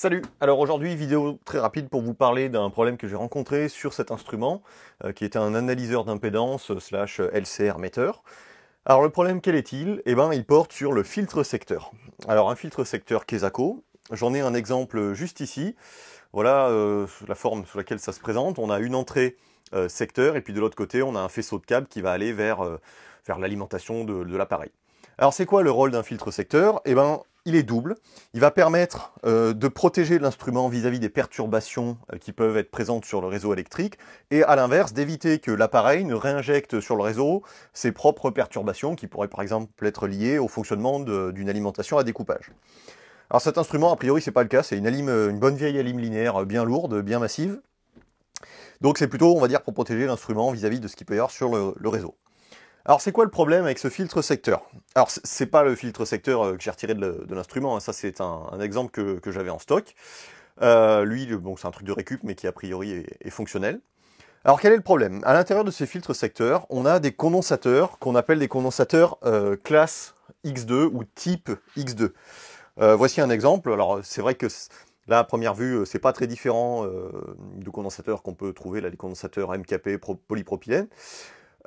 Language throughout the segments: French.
Salut! Alors aujourd'hui, vidéo très rapide pour vous parler d'un problème que j'ai rencontré sur cet instrument, qui était un analyseur d'impédance slash LCR metteur. Alors le problème, quel est-il? Eh ben, il porte sur le filtre secteur. Alors un filtre secteur Quesaco, j'en ai un exemple juste ici. Voilà la forme sous laquelle ça se présente. On a une entrée secteur et puis de l'autre côté, on a un faisceau de câble qui va aller vers l'alimentation de l'appareil. Alors c'est quoi le rôle d'un filtre secteur? Eh ben, il est double. Il va permettre de protéger l'instrument vis-à-vis des perturbations qui peuvent être présentes sur le réseau électrique et à l'inverse d'éviter que l'appareil ne réinjecte sur le réseau ses propres perturbations qui pourraient par exemple être liées au fonctionnement d'une alimentation à découpage. Alors cet instrument, a priori, c'est pas le cas, c'est une bonne vieille alim linéaire bien lourde, bien massive. Donc c'est plutôt, on va dire, pour protéger l'instrument vis-à-vis de ce qu'il peut y avoir sur le réseau. Alors c'est quoi le problème avec ce filtre secteur? Alors c'est pas le filtre secteur que j'ai retiré de l'instrument, hein. Ça c'est un exemple que j'avais en stock. Lui, bon, c'est un truc de récup, mais qui a priori est fonctionnel. Alors quel est le problème? À l'intérieur de ces filtres secteurs, on a des condensateurs qu'on appelle des condensateurs classe X2 ou type X2. Voici un exemple. Alors c'est vrai que là, à première vue, c'est pas très différent de condensateurs qu'on peut trouver, là, les condensateurs MKP polypropylène.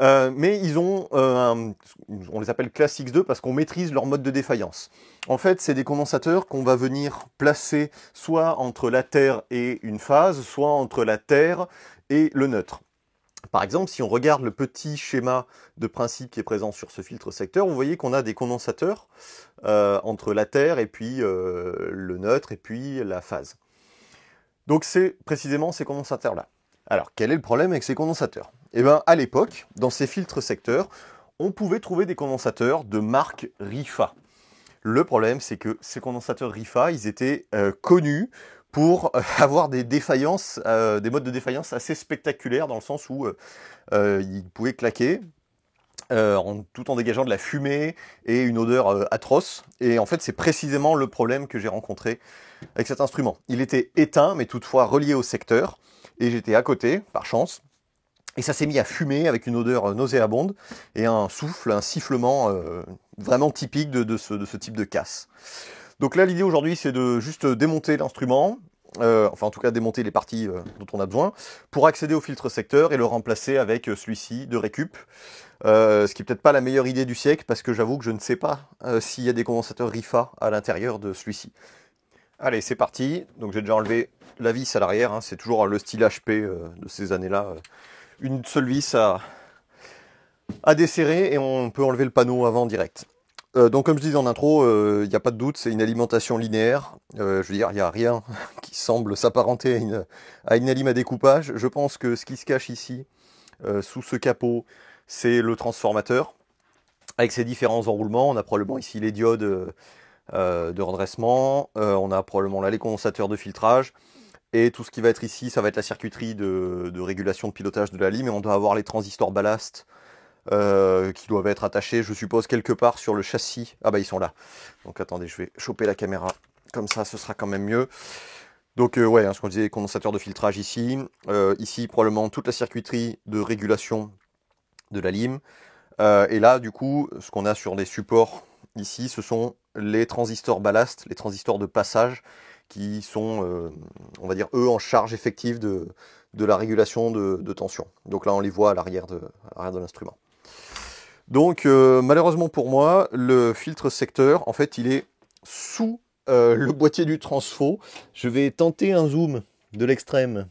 Mais ils ont, on les appelle classe X2 parce qu'on maîtrise leur mode de défaillance. En fait, c'est des condensateurs qu'on va venir placer soit entre la terre et une phase, soit entre la terre et le neutre. Par exemple, si on regarde le petit schéma de principe qui est présent sur ce filtre secteur, vous voyez qu'on a des condensateurs entre la terre et puis le neutre et puis la phase. Donc c'est précisément ces condensateurs-là. Alors, quel est le problème avec ces condensateurs? Eh bien, à l'époque, dans ces filtres secteurs, on pouvait trouver des condensateurs de marque Rifa. Le problème, c'est que ces condensateurs Rifa, ils étaient connus pour avoir des défaillances, des modes de défaillance assez spectaculaires, dans le sens où ils pouvaient claquer, tout en dégageant de la fumée et une odeur atroce. Et en fait, c'est précisément le problème que j'ai rencontré avec cet instrument. Il était éteint, mais toutefois relié au secteur. Et j'étais à côté, par chance, et ça s'est mis à fumer avec une odeur nauséabonde et un souffle, un sifflement vraiment typique de ce type de casse. Donc là, l'idée aujourd'hui, c'est de juste démonter l'instrument, enfin en tout cas démonter les parties dont on a besoin, pour accéder au filtre secteur et le remplacer avec celui-ci de récup. Ce qui n'est peut-être pas la meilleure idée du siècle, parce que j'avoue que je ne sais pas s'il y a des condensateurs Rifa à l'intérieur de celui-ci. Allez, c'est parti. Donc j'ai déjà enlevé la vis à l'arrière, hein. C'est toujours le style HP de ces années-là. Une seule vis à desserrer et on peut enlever le panneau avant direct. Donc comme je disais en intro, il n'y a pas de doute, c'est une alimentation linéaire. Je veux dire, il n'y a rien qui semble s'apparenter à une alim à découpage. Je pense que ce qui se cache ici, sous ce capot, c'est le transformateur. Avec ses différents enroulements, on a probablement ici les diodes de redressement, on a probablement là les condensateurs de filtrage, et tout ce qui va être ici, ça va être la circuiterie de régulation de pilotage de la lime, et on doit avoir les transistors ballast qui doivent être attachés, je suppose, quelque part sur le châssis. Ah bah ils sont là. Donc attendez, je vais choper la caméra, comme ça ce sera quand même mieux. Donc ouais, hein, ce qu'on disait, condensateur de filtrage ici. Ici probablement toute la circuiterie de régulation de la lime. Et là du coup, ce qu'on a sur les supports ici, ce sont les transistors ballast, les transistors de passage, qui sont, on va dire, eux, en charge effective de la régulation de tension. Donc là, on les voit à l'arrière de l'instrument. Donc, malheureusement pour moi, le filtre secteur, en fait, il est sous le boîtier du transfo. Je vais tenter un zoom de l'extrême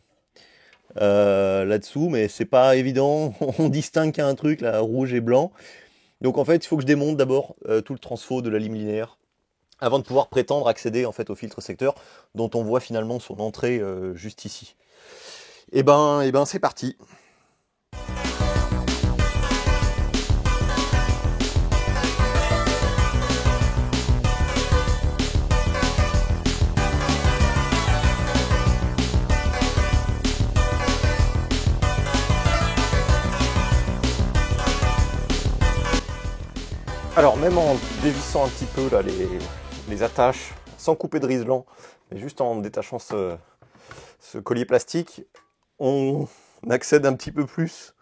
là-dessous, mais c'est pas évident. On distingue qu'il y a un truc, là, rouge et blanc. Donc en fait, il faut que je démonte d'abord tout le transfo de la lime linéaire avant de pouvoir prétendre accéder en fait au filtre secteur dont on voit finalement son entrée juste ici. Et ben c'est parti. Alors même en dévissant un petit peu là, les attaches, sans couper de riselant, mais juste en détachant ce collier plastique, on accède un petit peu plus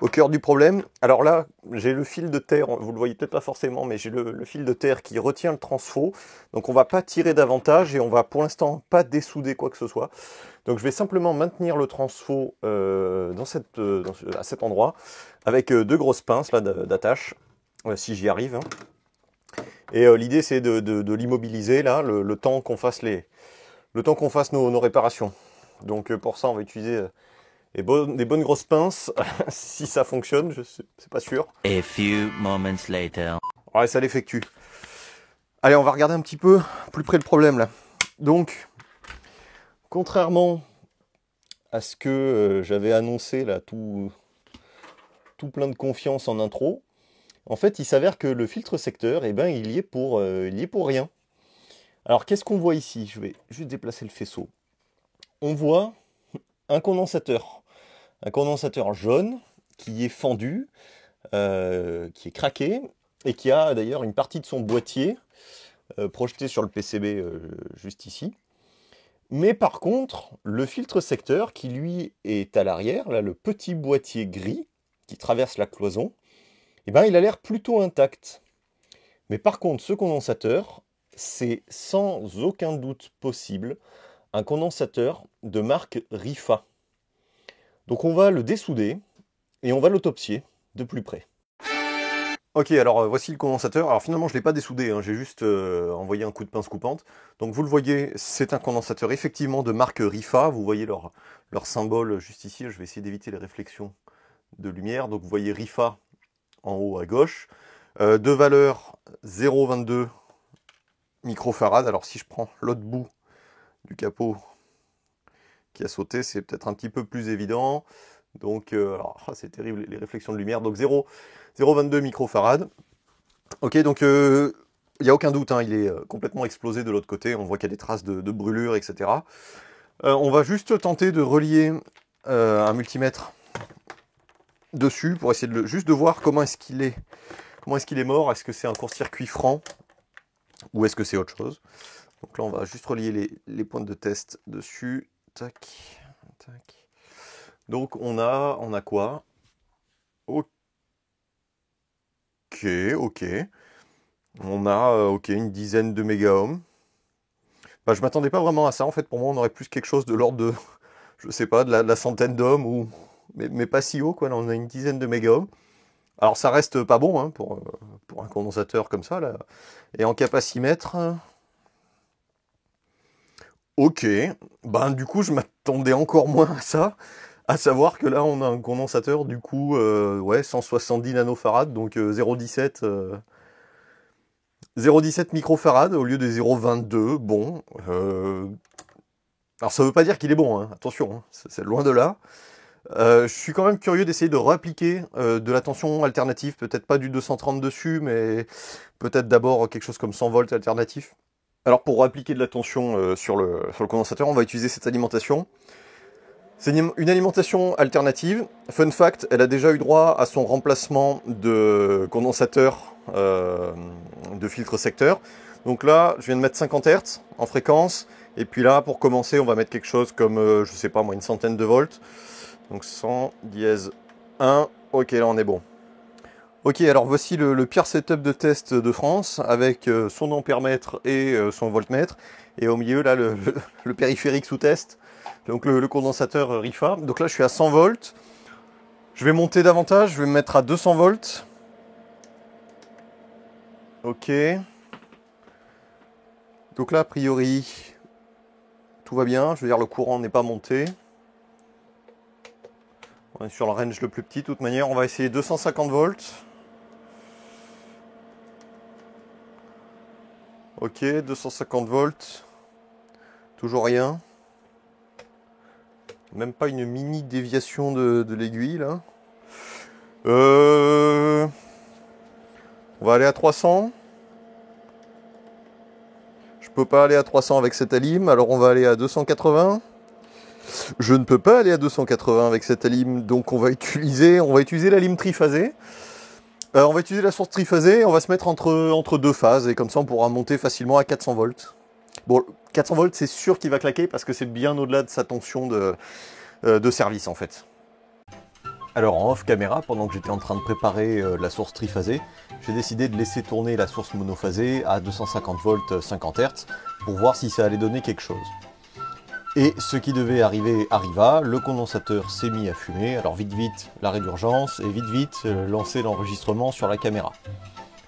au cœur du problème. Alors là, j'ai le fil de terre, vous le voyez peut-être pas forcément, mais j'ai le fil de terre qui retient le transfo. Donc on va pas tirer davantage et on va pour l'instant pas dessouder quoi que ce soit. Donc je vais simplement maintenir le transfo à cet endroit avec deux grosses pinces là d'attache, si j'y arrive. Hein. Et l'idée c'est de l'immobiliser là, le temps qu'on fasse nos réparations. Donc pour ça on va utiliser des bonnes grosses pinces. Si ça fonctionne, c'est pas sûr. A few moments later. Ouais, ça l'effectue. Allez, on va regarder un petit peu plus près le problème là. Donc, contrairement à ce que j'avais annoncé là, tout plein de confiance en intro, en fait, il s'avère que le filtre secteur, eh ben, il y est pour rien. Alors, qu'est-ce qu'on voit ici? Je vais juste déplacer le faisceau. On voit un condensateur jaune qui est fendu, qui est craqué, et qui a d'ailleurs une partie de son boîtier projeté sur le PCB juste ici. Mais par contre, le filtre secteur qui lui est à l'arrière, là le petit boîtier gris qui traverse la cloison, eh ben, il a l'air plutôt intact. Mais par contre, ce condensateur, c'est sans aucun doute possible un condensateur de marque Rifa. Donc on va le dessouder et on va l'autopsier de plus près. Ok, alors voici le condensateur. Alors finalement, je ne l'ai pas dessoudé, hein, j'ai juste envoyé un coup de pince coupante. Donc vous le voyez, c'est un condensateur effectivement de marque Rifa. Vous voyez leur symbole juste ici. Je vais essayer d'éviter les réflexions de lumière. Donc vous voyez Rifa en haut à gauche. De valeur 0,22 microfarad. Alors si je prends l'autre bout du capot qui a sauté, c'est peut-être un petit peu plus évident. Donc, c'est terrible les réflexions de lumière. Donc 0,22 microfarad. Ok, donc il n'y a aucun doute, hein, il est complètement explosé de l'autre côté. On voit qu'il y a des traces de brûlure, etc. On va juste tenter de relier un multimètre dessus pour essayer juste de voir comment est-ce qu'il est mort. Est-ce que c'est un court-circuit franc ou est-ce que c'est autre chose? Donc là, on va juste relier les pointes de test dessus. Tac, tac. Donc on a quoi? Ok. On a une dizaine de mégaohms. Bah, je m'attendais pas vraiment à ça. En fait, pour moi, on aurait plus quelque chose de l'ordre de, je sais pas, de la centaine d'ohms, mais pas si haut, quoi. Là, on a une dizaine de mégaohms. Alors ça reste pas bon hein, pour un condensateur comme ça. Là. Et en capacimètre... Ok. Ben, du coup, je m'attendais encore moins à ça. À savoir que là, on a un condensateur, du coup, 170 nanofarads, donc 0,17 microfarad au lieu de 0,22. Bon. Alors, ça ne veut pas dire qu'il est bon, hein, attention, hein, c'est loin de là. Je suis quand même curieux d'essayer de réappliquer de la tension alternative, peut-être pas du 230 dessus, mais peut-être d'abord quelque chose comme 100 volts alternatif. Alors, pour réappliquer de la tension sur le condensateur, on va utiliser cette alimentation. C'est une alimentation alternative. Fun fact, elle a déjà eu droit à son remplacement de condensateur de filtre secteur. Donc là, je viens de mettre 50 Hz en fréquence. Et puis là, pour commencer, on va mettre quelque chose comme, je sais pas moi, une centaine de volts. Donc 100 dièse 1. Ok, là on est bon. Ok, alors voici le pire setup de test de France avec son ampèremètre et son voltmètre. Et au milieu, là, le périphérique sous test. Donc le condensateur Rifa. Donc là, je suis à 100 volts. Je vais monter davantage. Je vais me mettre à 200 volts. Ok. Donc là, a priori, tout va bien. Je veux dire, le courant n'est pas monté. On est sur le range le plus petit. De toute manière, on va essayer 250 volts. Ok, 250 volts. Toujours rien. Même pas une mini déviation de l'aiguille là. On va aller à 300. Je peux pas aller à 300 avec cette alim, alors on va aller à 280. Je ne peux pas aller à 280 avec cette alim, donc on va utiliser la lime triphasée. On va utiliser la source triphasée, on va se mettre entre deux phases, et comme ça on pourra monter facilement à 400 volts. Bon, 400 volts c'est sûr qu'il va claquer, parce que c'est bien au-delà de sa tension de service en fait. Alors en off caméra, pendant que j'étais en train de préparer la source triphasée, j'ai décidé de laisser tourner la source monophasée à 250 volts 50 Hz pour voir si ça allait donner quelque chose. Et ce qui devait arriver arriva, le condensateur s'est mis à fumer, alors vite l'arrêt d'urgence et vite lancer l'enregistrement sur la caméra.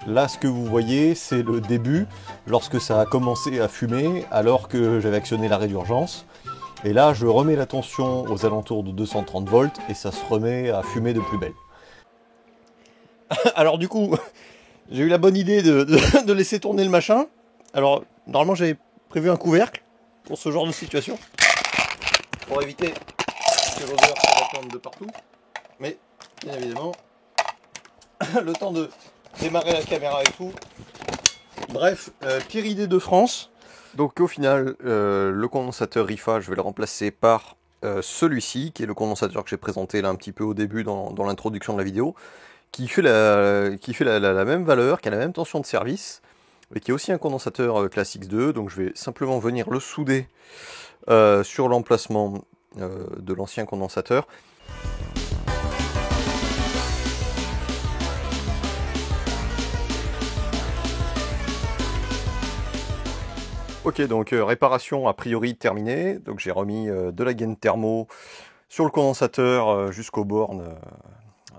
Là ce que vous voyez c'est le début, lorsque ça a commencé à fumer alors que j'avais actionné l'arrêt d'urgence. Et là, je remets la tension aux alentours de 230 volts et ça se remet à fumer de plus belle. Alors du coup, j'ai eu la bonne idée de laisser tourner le machin. Alors, normalement, j'avais prévu un couvercle pour ce genre de situation. Pour éviter que l'odeur se répande de partout. Mais, bien évidemment, le temps de démarrer la caméra et tout. Bref, pire idée de France. Donc au final, le condensateur Rifa, je vais le remplacer par celui-ci, qui est le condensateur que j'ai présenté là un petit peu au début dans l'introduction de la vidéo, qui fait la même valeur, qui a la même tension de service, et qui est aussi un condensateur classe X2, donc je vais simplement venir le souder sur l'emplacement de l'ancien condensateur. Ok, donc réparation a priori terminée, donc j'ai remis de la gaine thermo sur le condensateur jusqu'aux bornes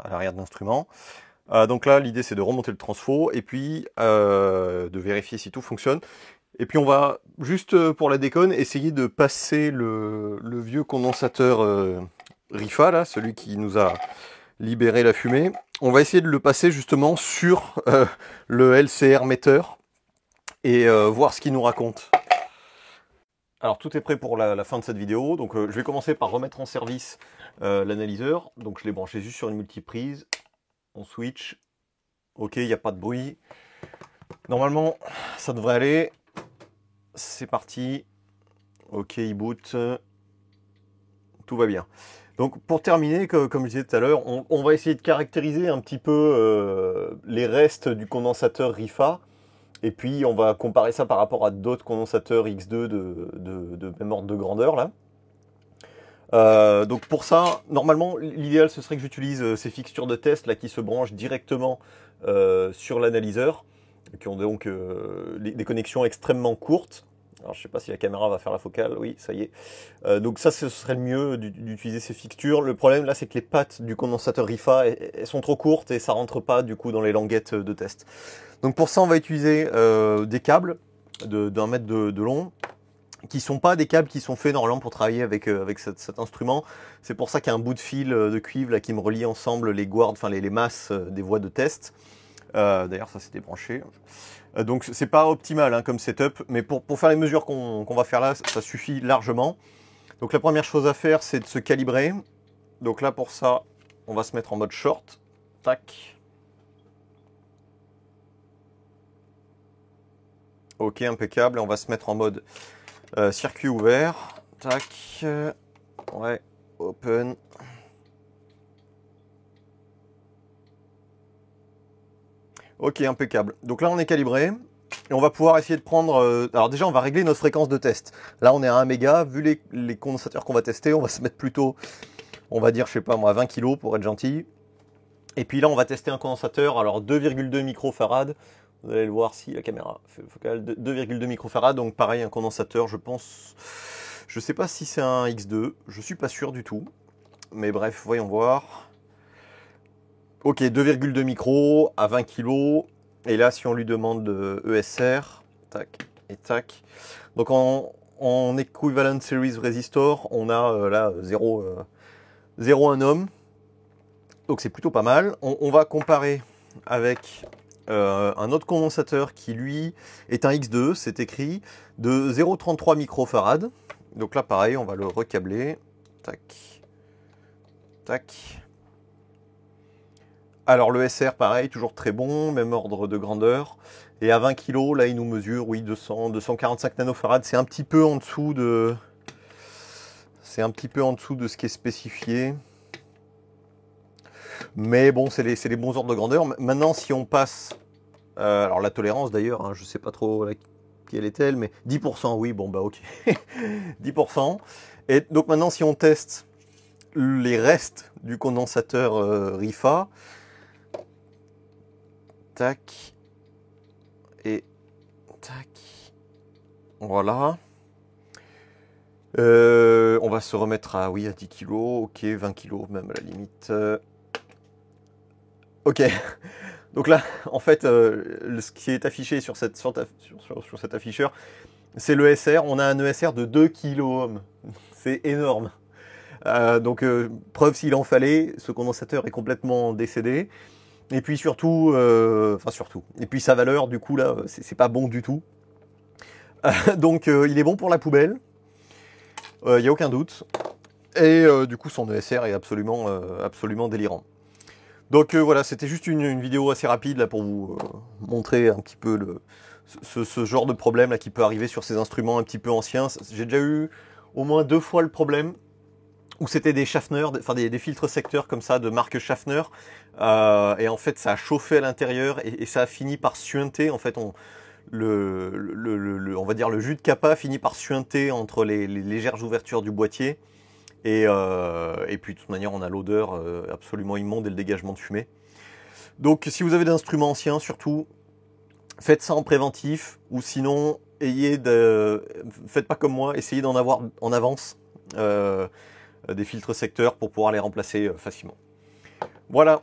à l'arrière de l'instrument. Donc là l'idée c'est de remonter le transfo et puis de vérifier si tout fonctionne. Et puis on va juste pour la déconne essayer de passer le vieux condensateur Rifa, là, celui qui nous a libéré la fumée. On va essayer de le passer justement sur le LCR meter et voir ce qu'il nous raconte. Alors tout est prêt pour la fin de cette vidéo, donc je vais commencer par remettre en service l'analyseur. Donc je l'ai branché juste sur une multiprise, on switch, ok, il n'y a pas de bruit. Normalement ça devrait aller, c'est parti, ok, il boot, tout va bien. Donc pour terminer, comme je disais tout à l'heure, on va essayer de caractériser un petit peu les restes du condensateur Rifa. Et puis on va comparer ça par rapport à d'autres condensateurs X2 de même ordre de grandeur là. Donc pour ça, normalement l'idéal ce serait que j'utilise ces fixtures de test là qui se branchent directement sur l'analyseur, qui ont donc des connexions extrêmement courtes. Alors je sais pas si la caméra va faire la focale, oui ça y est. Donc ça ce serait le mieux d'utiliser ces fixtures. Le problème là c'est que les pattes du condensateur Rifa elles sont trop courtes et ça rentre pas du coup dans les languettes de test. Donc pour ça on va utiliser des câbles d'1 mètre de long, qui sont pas des câbles qui sont faits normalement pour travailler avec cet instrument. C'est pour ça qu'il y a un bout de fil de cuivre là, qui me relie ensemble les guards, enfin les masses des voies de test. D'ailleurs ça s'est débranché. Donc c'est pas optimal hein, comme setup, mais pour faire les mesures qu'on va faire là, ça suffit largement. Donc la première chose à faire c'est de se calibrer. Donc là pour ça, on va se mettre en mode short. Tac. Ok, impeccable. On va se mettre en mode circuit ouvert. Tac. Ouais, open. Ok, impeccable. Donc là, on est calibré. Et on va pouvoir essayer de prendre... alors déjà, on va régler notre fréquence de test. Là, on est à 1 méga. Vu les condensateurs qu'on va tester, on va se mettre plutôt, on va dire, je sais pas moi, 20 kg pour être gentil. Et puis là, on va tester un condensateur. Alors, 2,2 microfarad. Vous allez le voir si la caméra fait focale, 2,2 microfarad, donc pareil, un condensateur, je pense, je sais pas si c'est un X2, je suis pas sûr du tout, mais bref, voyons voir. Ok, 2,2 micros à 20 kg, et là si on lui demande ESR, tac et tac, donc en Equivalent Series Resistor, on a là 0,1 ohm, donc c'est plutôt pas mal. On va comparer avec... un autre condensateur qui lui est un X2, c'est écrit, de 0,33 microfarad. Donc là pareil, on va le recabler. Tac. Tac. Alors le SR pareil, toujours très bon, même ordre de grandeur. Et à 20 kg, là il nous mesure, oui, 245 nanofarad. C'est un petit peu en dessous de... C'est un petit peu en dessous de ce qui est spécifié. Mais bon, c'est les bons ordres de grandeur. Maintenant, si on passe... alors la tolérance d'ailleurs, hein, je sais pas trop quelle est-elle, mais 10%, oui, bon bah ok. 10%. Et donc maintenant, si on teste les restes du condensateur Rifa. Tac. Et tac. Voilà. On va se remettre à, oui, à 10 kg, ok, 20 kg même à la limite. Ok, donc là, en fait, ce qui est affiché sur cet afficheur, c'est le SR. On a un ESR de 2 kOhm. C'est énorme. Donc, preuve s'il en fallait, ce condensateur est complètement décédé. Et puis surtout, et puis sa valeur, du coup, là, c'est pas bon du tout. Donc, il est bon pour la poubelle. Il n'y a aucun doute. Et du coup, son ESR est absolument délirant. Donc voilà, c'était juste une vidéo assez rapide là, pour vous montrer un petit peu ce genre de problème là, qui peut arriver sur ces instruments un petit peu anciens. J'ai déjà eu au moins 2 fois le problème où c'était des Schaffner, enfin des filtres secteurs comme ça de marque Schaffner, et en fait ça a chauffé à l'intérieur et ça a fini par suinter. En fait, on va dire le jus de capa finit par suinter entre les légères ouvertures du boîtier. Et puis de toute manière, on a l'odeur absolument immonde et le dégagement de fumée. Donc si vous avez des instruments anciens, surtout, faites ça en préventif, ou sinon, faites pas comme moi, essayez d'en avoir en avance des filtres secteurs pour pouvoir les remplacer facilement. Voilà.